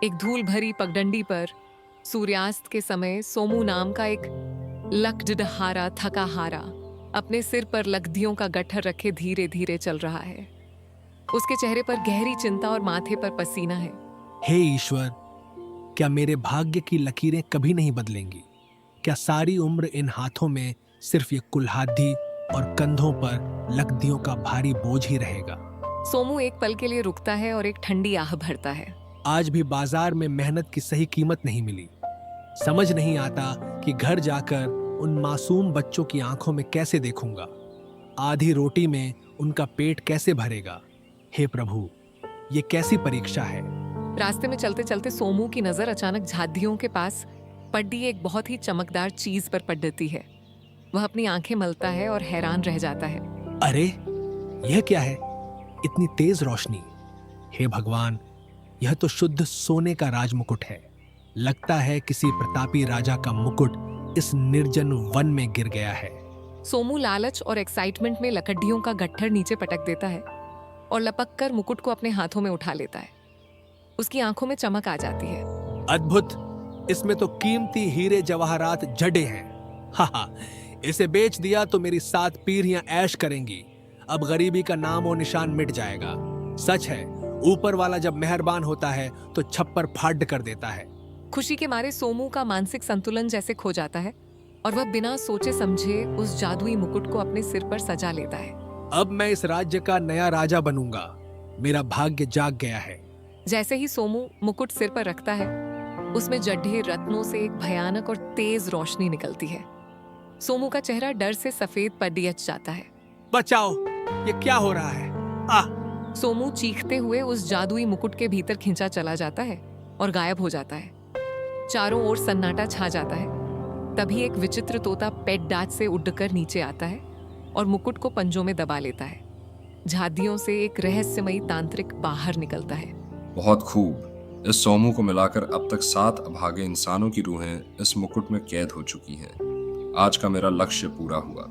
एक धूल भरी पगडंडी पर सूर्यास्त के समय सोमू नाम का एक लकड़हारा थका हारा अपने सिर पर लकड़ियों का गट्ठर रखे धीरे धीरे चल रहा है। उसके चेहरे पर गहरी चिंता और माथे पर पसीना है। हे ईश्वर, क्या मेरे भाग्य की लकीरें कभी नहीं बदलेंगी? क्या सारी उम्र इन हाथों में सिर्फ ये कुल्हाड़ी और कंधों पर लकड़ियों का भारी बोझ ही रहेगा? सोमू एक पल के लिए रुकता है और एक ठंडी आह भरता है। आज भी बाजार में मेहनत की सही कीमत नहीं मिली। समझ नहीं आता कि घर जाकर उन मासूम बच्चों की आंखों में कैसे देखूंगा। आधी रोटी में उनका पेट कैसे भरेगा? हे प्रभु, ये कैसी परीक्षा है? रास्ते में चलते चलते सोमू की नजर अचानक झादियों के पास पड़ी एक बहुत ही चमकदार चीज पर पड़ती है। वह अपनी आंखें मलता है और हैरान रह जाता है। अरे, यह क्या है? इतनी तेज रोशनी! हे भगवान, यह तो शुद्ध सोने का राजमुकुट है। लगता है किसी प्रतापी राजा का मुकुट इस निर्जन वन में गिर गया है। सोमू लालच और एक्साइटमेंट में लकड़ियों का गट्ठर नीचे पटक देता है और लपक कर मुकुट को अपने हाथों में उठा लेता है। उसकी आंखों में चमक आ जाती है। अद्भुत! इसमें तो कीमती हीरे जवाहरात जड़े हैं। हा, इसे बेच दिया तो मेरी 7 पीढ़ियां ऐश करेंगी। अब गरीबी का नाम और निशान मिट जाएगा। सच है, ऊपर वाला जब मेहरबान होता है तो छप्पर फाड़ कर देता है। खुशी के मारे सोमू का मानसिक संतुलन जैसे खो जाता है और वह बिना सोचे समझे उस जादुई मुकुट को अपने सिर पर सजा लेता है। अब मैं इस राज्य का नया राजा बनूंगा। मेरा भाग्य जाग गया है। जैसे ही सोमू मुकुट सिर पर रखता है, उसमें जड्ढे रत्नों से एक भयानक और तेज रोशनी निकलती है। सोमू का चेहरा डर से सफेद पडियच जाता है। बचाओ, ये क्या हो रहा है? सोमू चीखते हुए उस जादुई मुकुट के भीतर खींचा चला जाता है और गायब हो जाता है। चारों ओर सन्नाटा छा जाता है। तभी एक विचित्र तोता पेट डाच से उड़कर नीचे आता है और मुकुट को पंजों में दबा लेता है। झादियों से एक रहस्यमयी तांत्रिक बाहर निकलता है। बहुत खूब। इस सोमू को मिलाकर अब तक 7 अभागे इंसानों की रूहें इस मुकुट में कैद हो चुकी हैं। आज का मेरा लक्ष्य पूरा हुआ।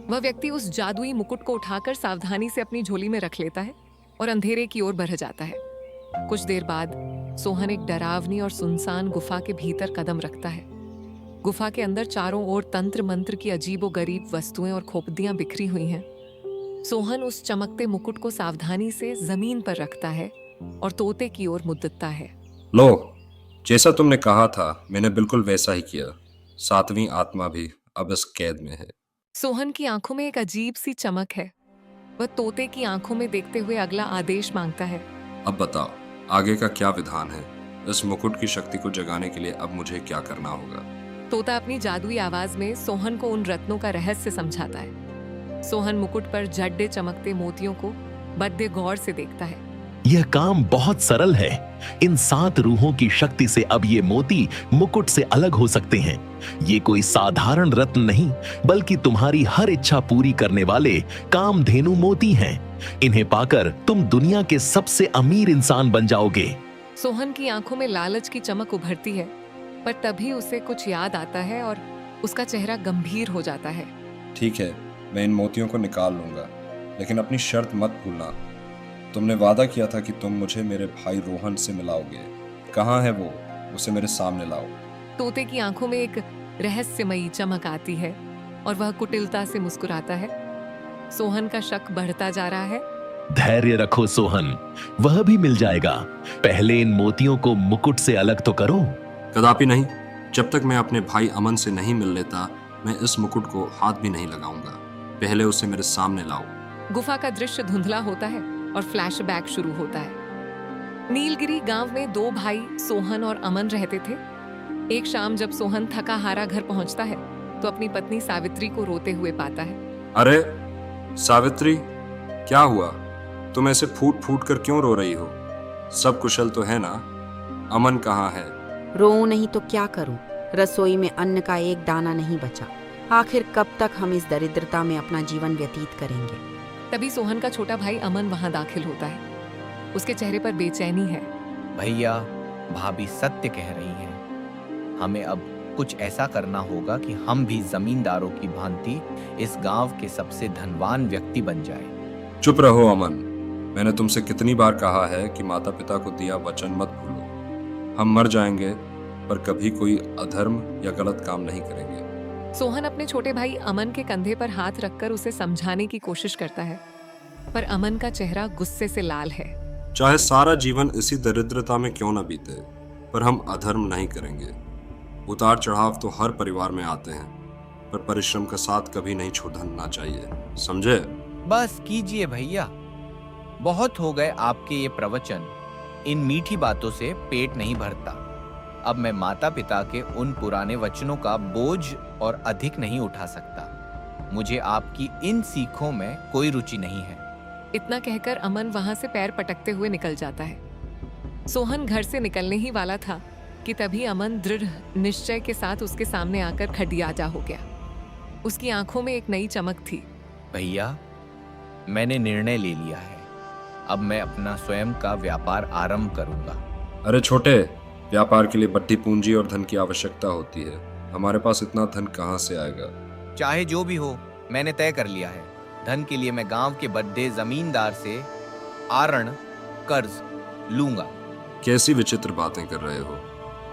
वह व्यक्ति उस जादुई मुकुट को उठाकर सावधानी से अपनी झोली में रख लेता है और अंधेरे की ओर बढ़ जाता है। कुछ देर बाद सोहन एक डरावनी और सुनसान गुफा के भीतर कदम रखता है। गुफा के अंदर चारों ओर तंत्र मंत्र की अजीबोगरीब वस्तुएं और खोपदियां बिखरी हुई हैं। सोहन उस चमकते मुकुट को सावधानी से जमीन पर रखता है और तोते की ओर मुद्दता है। लो, जैसा तुमने कहा था मैंने बिल्कुल वैसा ही किया। 7वीं आत्मा भी अब इस कैद में है। सोहन की आंखों में एक अजीब सी चमक है। वह तोते की आंखों में देखते हुए अगला आदेश मांगता है। अब बताओ, आगे का क्या विधान है? इस मुकुट की शक्ति को जगाने के लिए अब मुझे क्या करना होगा? तोता अपनी जादुई आवाज में सोहन को उन रत्नों का रहस्य समझाता है। सोहन मुकुट पर जड्डे चमकते मोतियों को बड़े गौर से देखता है। यह काम बहुत सरल है। इन 7 रूहों की शक्ति से अब ये मोती मुकुट से अलग हो सकते हैं। ये कोई साधारण रत्न नहीं, बल्कि तुम्हारी हर इच्छा पूरी करने वाले कामधेनु मोती हैं। इन्हें पाकर तुम दुनिया के सबसे अमीर इंसान बन जाओगे। सोहन की आंखों में लालच की चमक उभरती है, पर तभी उसे कुछ याद आता है और उसका चेहरा गंभीर हो जाता है। ठीक है, मैं इन मोतियों को निकाल लूंगा, लेकिन अपनी शर्त मत भूलना। तुमने वादा किया था कि तुम मुझे मेरे भाई रोहन से मिलाओगे। कहाँ है वो? उसे मेरे सामने लाओ। तोते की आंखों में एक रहस्यमयी चमक आती है और वह कुटिलता से मुस्कुराता है। सोहन का शक बढ़ता जा रहा है। धैर्य रखो सोहन, वह भी मिल जाएगा। पहले इन मोतियों को मुकुट से अलग तो करो। कदापि नहीं। जब तक मैं अपने भाई अमन से नहीं मिल लेता, मैं इस मुकुट को हाथ भी नहीं लगाऊंगा। पहले उसे मेरे सामने लाओ। गुफा का दृश्य धुंधला होता है और फ्लैशबैक शुरू होता है। नीलगिरी गांव में 2 भाई सोहन और अमन रहते थे। एक शाम जब सोहन थका हारा घर पहुंचता है तो अपनी पत्नी सावित्री को रोते हुए पाता है। अरे सावित्री, क्या हुआ? तुम ऐसे फूट फूट कर क्यों रो रही हो? सब कुशल तो है ना? अमन कहाँ है? रोऊं नहीं तो क्या करूं? रसोई में अन्न का एक दाना नहीं बचा। आखिर कब तक हम इस दरिद्रता में अपना जीवन व्यतीत करेंगे? तभी सोहन का छोटा भाई अमन वहां दाखिल होता है। उसके चेहरे पर बेचैनी है। भैया, भाभी सत्य कह रही हैं। हमें अब कुछ ऐसा करना होगा कि हम भी जमींदारों की भांति इस गांव के सबसे धनवान व्यक्ति बन जाए। चुप रहो अमन। मैंने तुमसे कितनी बार कहा है कि माता पिता को दिया वचन मत भूलो। हम मर जाएंगे पर कभी कोई अधर्म या गलत काम नहीं करेंगे। सोहन अपने छोटे भाई अमन के कंधे पर हाथ रखकर उसे समझाने की कोशिश करता है, पर अमन का चेहरा गुस्से से लाल है। चाहे सारा जीवन इसी दरिद्रता में क्यों न बीते, पर हम अधर्म नहीं करेंगे। उतार चढ़ाव तो हर परिवार में आते हैं, पर परिश्रम का साथ कभी नहीं छोड़ना चाहिए, समझे? बस कीजिए भैया, बहुत हो गए आपके ये प्रवचन। इन मीठी बातों से पेट नहीं भरता। अब मैं माता पिता के उन पुराने वचनों का बोझ और अधिक नहीं उठा सकता। मुझे आपकी इन सीखों में कोई रुचि नहीं है। इतना कहकर अमन वहां से पैर पटकते हुए निकल जाता है। सोहन घर से निकलने ही वाला था कि तभी अमन दृढ़ निश्चय के साथ उसके सामने आकर खटियाजा हो गया। उसकी आंखों में एक नई चमक थी। भैया, मैंने निर्णय ले लिया है। अब मैं अपना स्वयं का व्यापार आरंभ करूंगा। अरे छोटे, व्यापार के लिए बट्टी पूंजी और धन की आवश्यकता होती है। हमारे पास इतना धन कहाँ से आएगा? चाहे जो भी हो, मैंने तय कर लिया है। धन के लिए मैं गांव के बड्ढे जमींदार से आरण कर्ज लूंगा। कैसी विचित्र बातें कर रहे हो?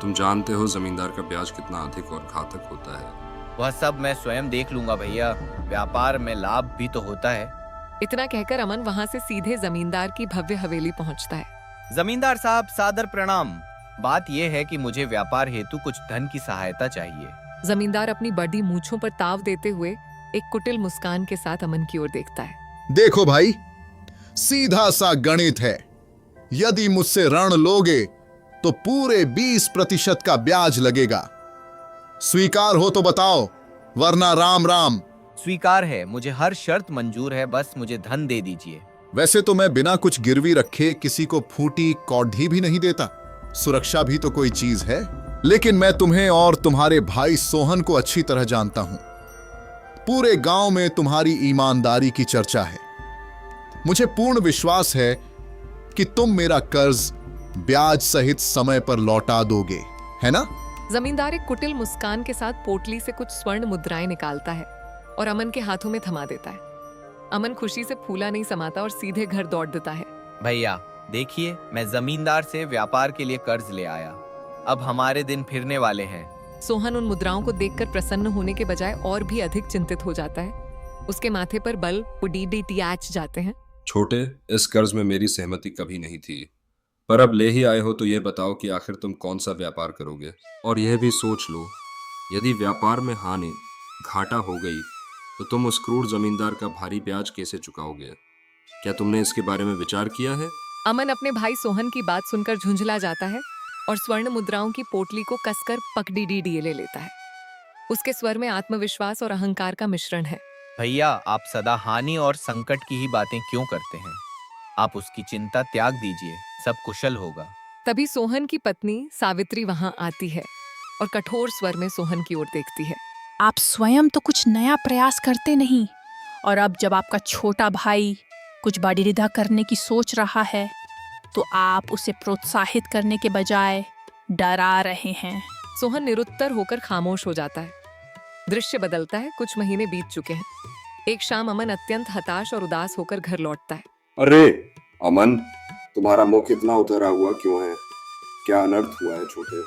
तुम जानते हो जमींदार का ब्याज कितना अधिक और घातक होता है। वह सब मैं स्वयं देख लूंगा भैया। व्यापार में लाभ भी तो होता है। इतना कहकर अमन वहां से सीधे जमींदार की भव्य हवेली पहुंचता है। जमींदार साहब, सादर प्रणाम। बात यह है कि मुझे व्यापार हेतु कुछ धन की सहायता चाहिए। जमींदार अपनी बड़ी मूंछों पर ताव देते हुए एक कुटिल मुस्कान के साथ अमन की ओर देखता है। देखो भाई, सीधा सा गणित है। यदि मुझसे ऋण लोगे तो पूरे 20% का ब्याज लगेगा। स्वीकार हो तो बताओ, वरना राम राम। स्वीकार है, मुझे हर शर्त मंजूर है। बस मुझे धन दे दीजिए। वैसे तो मैं बिना कुछ गिरवी रखे किसी को फूटी कौड़ी भी नहीं देता। सुरक्षा भी तो कोई चीज है। लेकिन मैं तुम्हें और तुम्हारे भाई सोहन को अच्छी तरह जानता हूं। पूरे गांव में तुम्हारी ईमानदारी की चर्चा है। मुझे पूर्ण विश्वास है कि तुम मेरा कर्ज ब्याज सहित समय पर लौटा दोगे, है ना? जमींदार एक कुटिल मुस्कान के साथ पोटली से कुछ स्वर्ण मुद्राएं निकालता है और अमन के हाथों में थमा देता है। अमन खुशी से फूला नहीं समाता और सीधे घर दौड़ देता है। भैया देखिए, मैं जमींदार से व्यापार के लिए कर्ज ले आया। अब हमारे दिन फिरने वाले हैं। सोहन उन मुद्राओं को देखकर प्रसन्न होने के बजाय और भी अधिक चिंतित हो जाता है। उसके माथे पर बल पुडीडीटीएच जाते हैं। छोटे, इस कर्ज में मेरी सहमति कभी नहीं थी, पर अब ले ही आए हो तो यह बताओ कि आखिर तुम कौन सा व्यापार करोगे। और यह भी सोच लो, यदि व्यापार में हानि घाटा हो गई तो तुम उस क्रूर जमींदार का भारी ब्याज कैसे चुकाओगे? क्या तुमने इसके बारे में विचार किया है? अमन अपने भाई सोहन की बात सुनकर झुंझला जाता है और स्वर्ण मुद्राओं की पोटली को कसकर पकड़ीडीडीए ले लेता है। उसके स्वर में आत्मविश्वास और अहंकार का मिश्रण है। भैया, आप सदा हानि और संकट की ही बातें क्यों करते हैं? आप उसकी चिंता त्याग दीजिए, सब कुशल होगा। तभी सोहन की पत्नी सावित्री वहां आती है और कठोर स्वर में सोहन की ओर देखती है। आप स्वयं तो कुछ नया प्रयास करते नहीं, और अब जब आपका छोटा भाई कुछ बड़ी रिधा करने की सोच रहा है तो आप उसे प्रोत्साहित करने के बजाय डरा रहे हैं। सोहन निरुत्तर होकर खामोश हो जाता है। दृश्य बदलता है। कुछ महीने बीत चुके हैं। एक शाम अमन अत्यंत हताश और उदास होकर घर लौटता है। अरे अमन, तुम्हारा मुख इतना उतरा हुआ क्यों है? क्या अनर्थ हुआ है छोटे?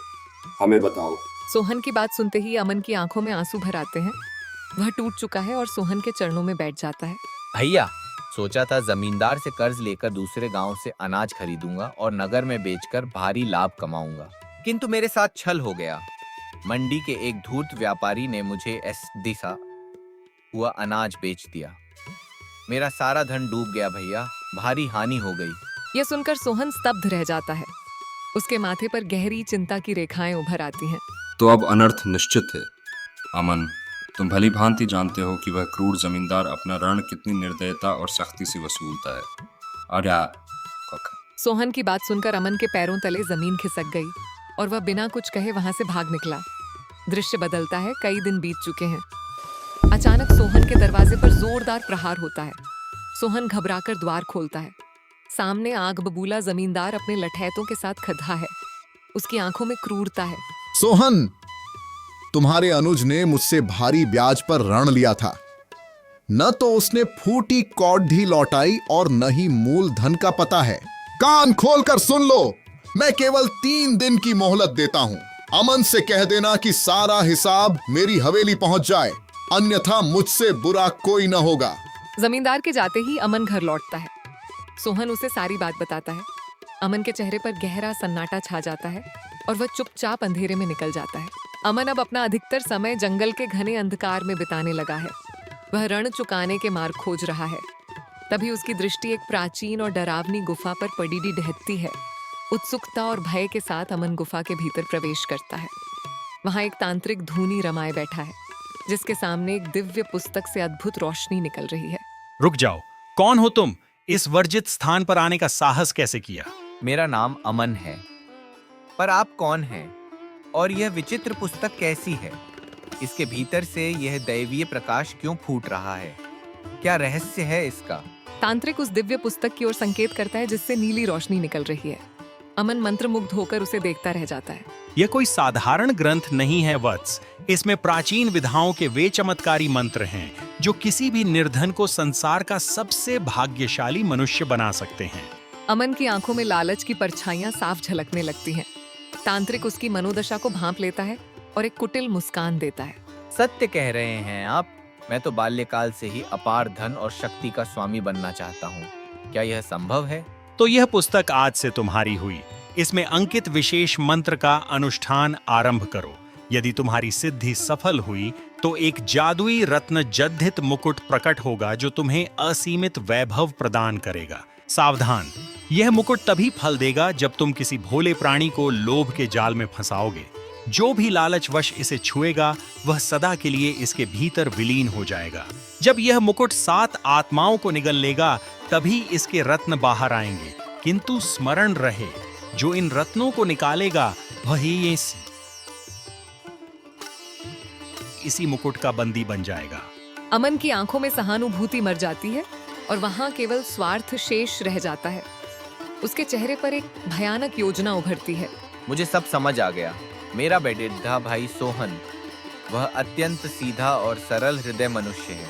हमें बताओ। सोहन की बात सुनते ही अमन की आंखों में आंसू भर आते हैं। वह टूट चुका है और सोहन के चरणों में बैठ जाता है। भैया, सोचा था जमींदार से कर्ज लेकर दूसरे गांव से अनाज खरीदूंगा और नगर में बेचकर भारी लाभ कमाऊंगा, किंतु मेरे साथ छल हो गया। मंडी के एक धूर्त व्यापारी ने मुझे दिशा हुआ अनाज बेच दिया। मेरा सारा धन डूब गया भैया, भारी हानि हो गई। यह सुनकर सोहन स्तब्ध रह जाता है। उसके माथे पर गहरी चिंता की रेखाएं उभर आती हैं। तो अब अनर्थ निश्चित है। अमन, तुम भली भांति जानते हो कि वह क्रूर जमींदार अपना ऋण कितनी निर्दयता और सख्ती से वसूलता है। सोहन की बात सुनकर अमन के पैरों तले जमीन खिसक गई और वह बिना कुछ कहे वहां से भाग निकला। दृश्य बदलता है। कई दिन बीत चुके हैं। अचानक सोहन के दरवाजे पर जोरदार प्रहार होता है। सोहन घबराकर द्वार खोलता है। सामने आग बबूला जमींदार अपने लठैतों के साथ खड़ा है। उसकी आंखों में क्रूरता है। सोहन, तुम्हारे अनुज ने मुझसे भारी ब्याज पर ऋण लिया था। न तो उसने फूटी कौड़ी लौटाई और न ही मूल धन का पता है। कान खोलकर सुन लो, मैं केवल 3 दिन की मोहलत देता हूँ। अमन से कह देना कि सारा हिसाब मेरी हवेली पहुंच जाए, अन्यथा मुझसे बुरा कोई न होगा। जमींदार के जाते ही अमन घर लौटता है। सोहन उसे सारी बात बताता है। अमन के चेहरे पर गहरा सन्नाटा छा जाता है और वह चुपचाप अंधेरे में निकल जाता है। अमन अब अपना अधिकतर समय जंगल के घने अंधकार में बिताने लगा है। वह रण चुकाने के मार्ग खोज रहा है। तभी उसकी दृष्टि एक प्राचीन और डरावनी गुफा पर पड़ी ढहती है। उत्सुकता और भय के साथ अमन गुफा के भीतर प्रवेश करता है। वहां एक तांत्रिक धूनी रमाए बैठा है, जिसके सामने एक दिव्य पुस्तक से अद्भुत रोशनी निकल रही है। रुक जाओ, कौन हो तुम? इस वर्जित स्थान पर आने का साहस कैसे किया? मेरा नाम अमन है, पर आप कौन हैं? और यह विचित्र पुस्तक कैसी है? इसके भीतर से यह दैवीय प्रकाश क्यों फूट रहा है? क्या रहस्य है इसका? तांत्रिक उस दिव्य पुस्तक की ओर संकेत करता है, जिससे नीली रोशनी निकल रही है। अमन मंत्रमुग्ध होकर उसे देखता रह जाता है। यह कोई साधारण ग्रंथ नहीं है वत्स। इसमें प्राचीन विधाओं के वे चमत्कारी मंत्र हैं जो किसी भी निर्धन को संसार का सबसे भाग्यशाली मनुष्य बना सकते हैं। अमन की आंखों में लालच की परछाइयां साफ झलकने लगती हैं। तांत्रिक उसकी मनोदशा को भांप लेता है और एक कुटिल मुस्कान देता है। सत्य कह रहे हैं आप। मैं तो बाल्यकाल से ही अपार धन और शक्ति का स्वामी बनना चाहता हूँ। क्या यह संभव है? तो यह पुस्तक आज से तुम्हारी हुई। इसमें अंकित विशेष मंत्र का अनुष्ठान आरंभ करो। यदि तुम्हारी सिद्धि सफल हुई तो एक जादुई रत्न जद्धित मुकुट प्रकट होगा जो तुम्हें असीमित वैभव प्रदान करेगा। सावधान, यह मुकुट तभी फल देगा जब तुम किसी भोले प्राणी को लोभ के जाल में फंसाओगे। जो भी लालचवश इसे छुएगा वह सदा के लिए इसके भीतर विलीन हो जाएगा। जब यह मुकुट 7 आत्माओं को निगल लेगा तभी इसके रत्न बाहर आएंगे। किंतु स्मरण रहे, जो इन रत्नों को निकालेगा वही इसी मुकुट का बंदी बन जाएगा। अमन की आंखों में सहानुभूति मर जाती है और वहां केवल स्वार्थ शेष रह जाता है। उसके चेहरे पर एक भयानक योजना उभरती है। मुझे सब समझ आ गया। मेरा बेटा भाई सोहन, वह अत्यंत सीधा और सरल हृदय मनुष्य है।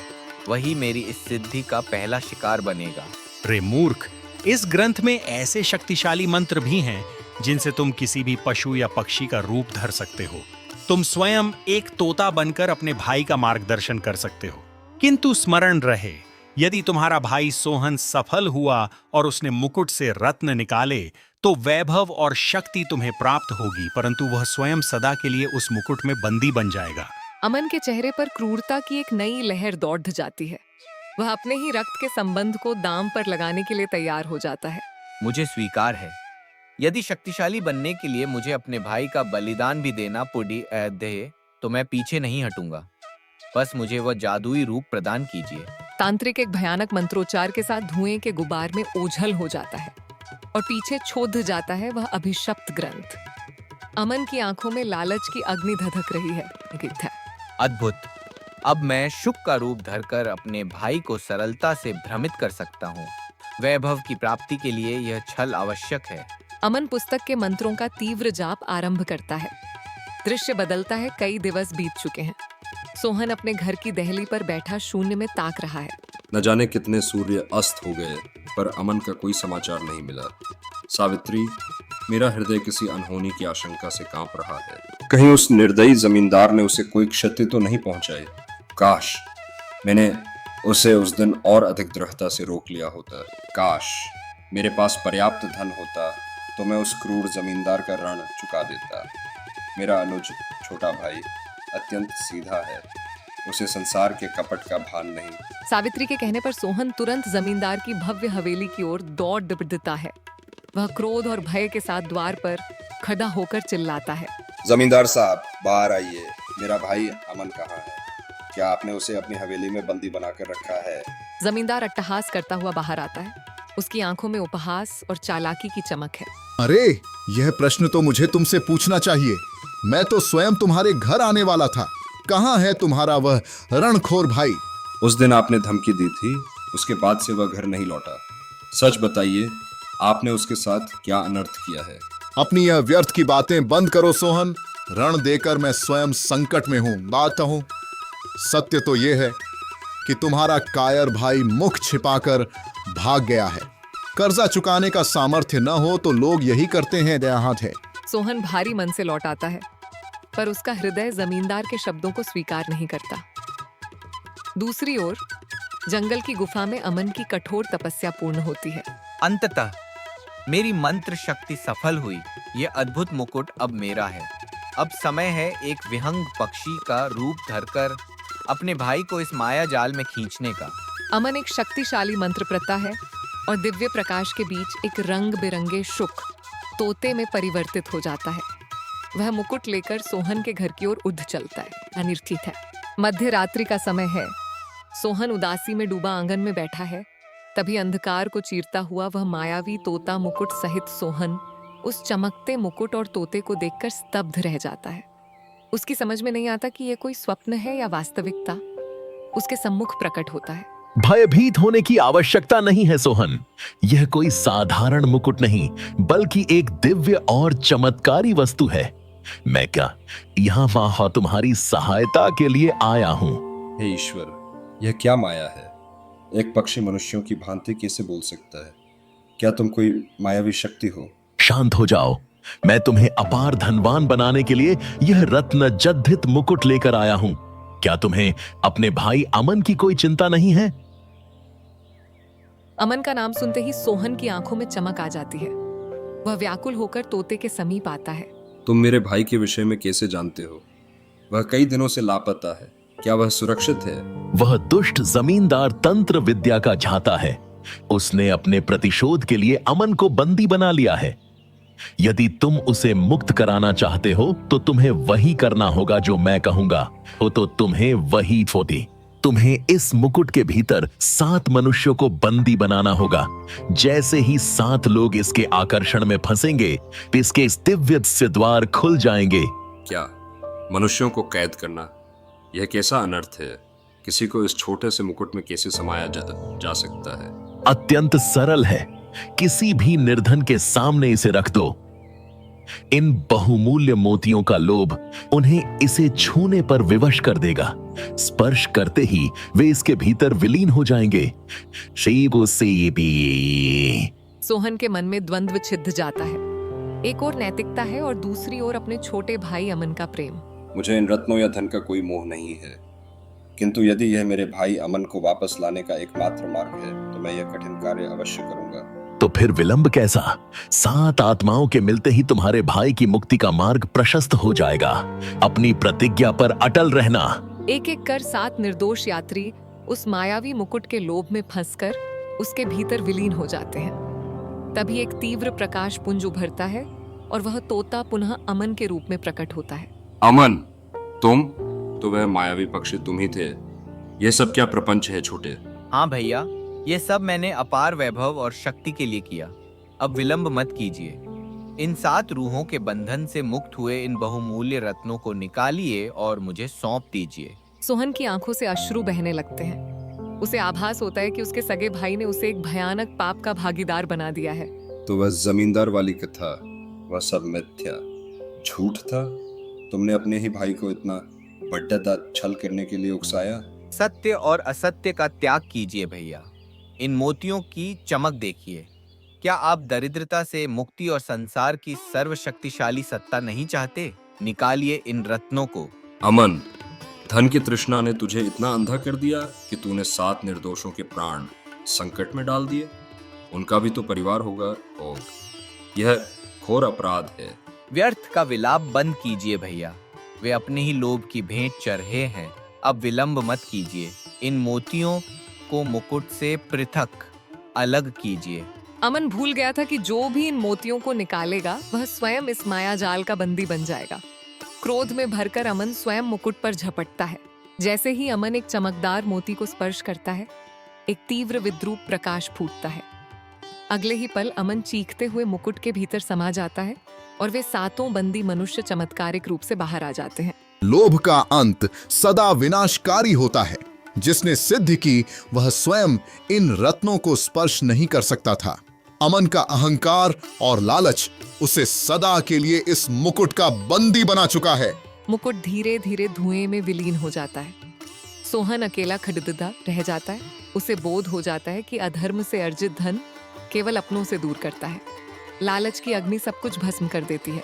वही मेरी इस सिद्धि का पहला शिकार बनेगा। रे मूर्ख, इस ग्रंथ में ऐसे शक्तिशाली मंत्र भी हैं जिनसे तुम किसी भी पशु या पक्षी का रूप धर सकते हो। तुम स्वयं एक तोता बनकर अपने भाई का मार्गदर्शन कर सकते हो। किंतु स्मरण रहे, यदि तुम्हारा भाई सोहन सफल हुआ और उसने मुकुट से रत्न निकाले तो वैभव और शक्ति तुम्हें प्राप्त होगी, परंतु वह स्वयं सदा के लिए उस मुकुट में बंदी बन जाएगा। अमन के चेहरे पर क्रूरता की एक नई लहर दौड़ जाती है। वह अपने ही रक्त के संबंध को दांव पर लगाने के लिए तैयार हो जाता है। मुझे स्वीकार है। यदि शक्तिशाली बनने के लिए मुझे अपने भाई का बलिदान भी देना पड़े तो मैं पीछे नहीं हटूंगा। बस मुझे वह जादुई रूप प्रदान कीजिए। तांत्रिक एक भयानक मंत्रोच्चार के साथ धुएं के गुबार में ओझल हो जाता है और पीछे छोड़ जाता है वह अभिशप्त ग्रंथ। अमन की आंखों में लालच की अग्नि धधक रही है। अद्भुत। अब मैं शुक का रूप धरकर अपने भाई को सरलता से भ्रमित कर सकता हूँ। वैभव की प्राप्ति के लिए यह छल आवश्यक है। अमन पुस्तक के मंत्रों का तीव्र जाप आरंभ करता है। दृश्य बदलता है। कई दिवस बीत चुके हैं। सोहन अपने घर की दहली पर बैठा शून्य में ताक रहा है। न जाने कितने सूर्य अस्त हो गए, पर अमन का कोई समाचार नहीं मिला। सावित्री, मेरा हृदय किसी अनहोनी की आशंका से कांप रहा है। कहीं उस निर्दयी जमींदार ने उसे कोई क्षति तो नहीं पहुंचाई। काश मैंने उसे उस दिन और अधिक दृढ़ता से रोक लिया होता। काश मेरे पास पर्याप्त धन होता तो मैं उस क्रूर जमींदार का ऋण चुका देता। मेरा अनुज छोटा भाई अत्यंत सीधा है। उसे संसार के कपट का भान नहीं। सावित्री के कहने पर सोहन तुरंत जमींदार की भव्य हवेली की ओर दौड़ दौड़ता है। वह क्रोध और भय के साथ द्वार पर खड़ा होकर चिल्लाता है। जमींदार साहब, बाहर आइए। मेरा भाई अमन कहाँ है? क्या आपने उसे अपनी हवेली में बंदी बनाकर रखा है? जमींदार अट्टहास करता हुआ बाहर आता है। उसकी आंखों में उपहास और चालाकी की चमक है। अरे, यह प्रश्न तो मुझे तुमसे पूछना चाहिए। मैं तो स्वयं तुम्हारे घर आने वाला था। कहाँ है तुम्हारा वह रणखोर भाई? उस दिन आपने धमकी दी थी, उसके बाद से वह घर नहीं लौटा। सच बताइए, आपने उसके साथ क्या अनर्थ किया है? अपनी यह व्यर्थ की बातें बंद करो सोहन। रण देकर मैं स्वयं संकट में हूं। बात हूं, सत्य तो यह है कि तुम्हारा कायर भाई मुख छिपाकर भाग गया है। कर्जा चुकाने का सामर्थ्य न हो तो लोग यही करते हैं, दयाहाथ है। सोहन भारी मन से लौट आता है, पर उसका हृदय जमींदार के शब्दों को स्वीकार नहीं करता। दूसरी ओर जंगल की गुफा में अमन की कठोर तपस्या पूर्ण होती है। अंततः मेरी मंत्र शक्ति सफल हुई। ये अद्भुत मुकुट अब मेरा है। अब समय है एक विहंग पक्षी का रूप धरकर अपने भाई को इस माया जाल में खींचने का। अमन एक शक्तिशाली मंत्र पढ़ता है और दिव्य प्रकाश के बीच एक रंग बिरंगे शुक तोते में परिवर्तित हो जाता है। वह मुकुट लेकर सोहन के घर की ओर उड़ चलता है। अनिर्थित है। मध्य रात्रि का समय है। सोहन उदासी में डूबा आंगन में बैठा है। तभी अंधकार को चीरता हुआ वह मायावी तोता मुकुट सहित सोहन उस चमकते मुकुट और तोते को देखकर स्तब्ध रह जाता है। उसकी समझ में नहीं आता कि यह कोई स्वप्न है या वास्तविकता उसके सम्मुख प्रकट होता है। भयभीत होने की आवश्यकता नहीं है सोहन। यह कोई साधारण मुकुट नहीं, बल्कि एक दिव्य और चमत्कारी वस्तु है। मैं क्या यहाँ वहां तुम्हारी सहायता के लिए आया हूँ। हे ईश्वर, यह क्या माया है? एक पक्षी मनुष्यों की भांति कैसे बोल सकता है? क्या तुम कोई मायावी शक्ति हो? शांत हो जाओ। मैं तुम्हें अपार धनवान बनाने के लिए यह रत्न जद्धित मुकुट लेकर आया हूँ। क्या तुम्हें अपने भाई अमन की कोई चिंता नहीं है? अमन का नाम सुनते ही सोहन की आंखों में चमक आ जाती है। वह व्याकुल होकर तोते के समीप आता है। तुम मेरे भाई के विषय में कैसे जानते हो? वह कई दिनों से लापता है। क्या वह सुरक्षित है? वह दुष्ट जमींदार तंत्र विद्या का झाता है। उसने अपने प्रतिशोध के लिए अमन को बंदी बना लिया है। यदि तुम उसे मुक्त कराना चाहते हो तो तुम्हें वही करना होगा जो मैं कहूंगा। हो तो तुम्हें वही फोटी। तुम्हें इस मुकुट के भीतर 7 मनुष्यों को बंदी बनाना होगा। जैसे ही 7 लोग इसके आकर्षण में फंसेंगे, इसके इस दिव्य से द्वार खुल जाएंगे। क्या मनुष्यों को कैद करना? यह कैसा अनर्थ है? किसी को इस छोटे से मुकुट में कैसे समाया जा सकता है? अत्यंत सरल है। किसी भी निर्धन के सामने इसे रख दो। इन बहुमूल्य मोतियों का लोभ उन्हें इसे छूने पर विवश कर देगा। स्पर्श करते ही वे इसके भीतर विलीन हो जाएंगे। सोहन के मन में द्वंद्व छिद जाता है। एक और नैतिकता है और दूसरी ओर अपने छोटे भाई अमन का प्रेम। मुझे इन रत्नों या धन का कोई मोह नहीं है, किंतु यदि यह मेरे भाई अमन को वापस लाने का एकमात्र मार्ग है तो मैं यह कठिन कार्य अवश्य करूंगा। तो फिर विलंब कैसा? 7 आत्माओं के मिलते ही तुम्हारे भाई की मुक्ति का मार्ग प्रशस्त हो जाएगा। अपनी प्रतिज्ञा पर अटल रहना। एक एक कर 7 निर्दोष यात्री उस मायावी मुकुट के लोभ में फंसकर उसके भीतर विलीन हो जाते हैं। तभी एक तीव्र प्रकाश पुंज उभरता है और वह तोता पुनः अमन के रूप में प्रकट होता है। अमन, तुम तो वह मायावी पक्षी तुम ही थे। यह सब क्या प्रपंच है छोटे? हाँ भैया, ये सब मैंने अपार वैभव और शक्ति के लिए किया। अब विलंब मत कीजिए। इन 7 रूहों के बंधन से मुक्त हुए इन बहुमूल्य रत्नों को निकालिए और मुझे सौंप दीजिए। सोहन की आंखों से अश्रु बहने लगते हैं। उसे आभास होता है कि उसके सगे भाई ने उसे एक भयानक पाप का भागीदार बना दिया है। तो वह जमींदार वाली कथा, वह सब मिथ्या, झूठ था? तुमने अपने ही भाई को इतना बड्डा छल करने के लिए उकसाया? सत्य और असत्य का त्याग कीजिए भैया। इन मोतियों की चमक देखिए। क्या आप दरिद्रता से मुक्ति और संसार की सर्वशक्तिशाली सत्ता नहीं चाहते? निकालिए इन रत्नों को। अमन, धन की तृष्णा ने तुझे इतना अंधा कर दिया कि तूने 7 निर्दोषों के प्राण संकट में डाल दिए। उनका भी तो परिवार होगा और यह घोर अपराध है। व्यर्थ का विलाप बंद कीजिए भैया। वे अपने ही लोभ की भेंट चढ़े हैं। अब विलंब मत कीजिए। इन मोतियों को मुकुट से पृथक अलग कीजिए। अमन भूल गया था कि जो भी इन मोतियों को निकालेगा वह स्वयं इस माया जाल का बंदी बन जाएगा। क्रोध में भरकर अमन स्वयं मुकुट पर झपटता है। जैसे ही अमन एक चमकदार मोती को स्पर्श करता है, एक तीव्र विद्रूप प्रकाश फूटता है। अगले ही पल अमन चीखते हुए मुकुट के भीतर समा जाता है और वे 7 बंदी मनुष्य चमत्कारिक रूप से बाहर आ जाते हैं। लोभ का अंत सदा विनाशकारी होता है। जिसने सिद्धि की वह स्वयं इन रत्नों को स्पर्श नहीं कर सकता था। अमन का अहंकार और लालच उसे सदा के लिए इस मुकुट का बंदी बना चुका है। मुकुट धीरे धीरे धुएं में विलीन हो जाता है। सोहन अकेला खड़ददा रह जाता है। उसे बोध हो जाता है कि अधर्म से अर्जित धन केवल अपनों से दूर करता है। लालच की अग्नि सब कुछ भस्म कर देती है।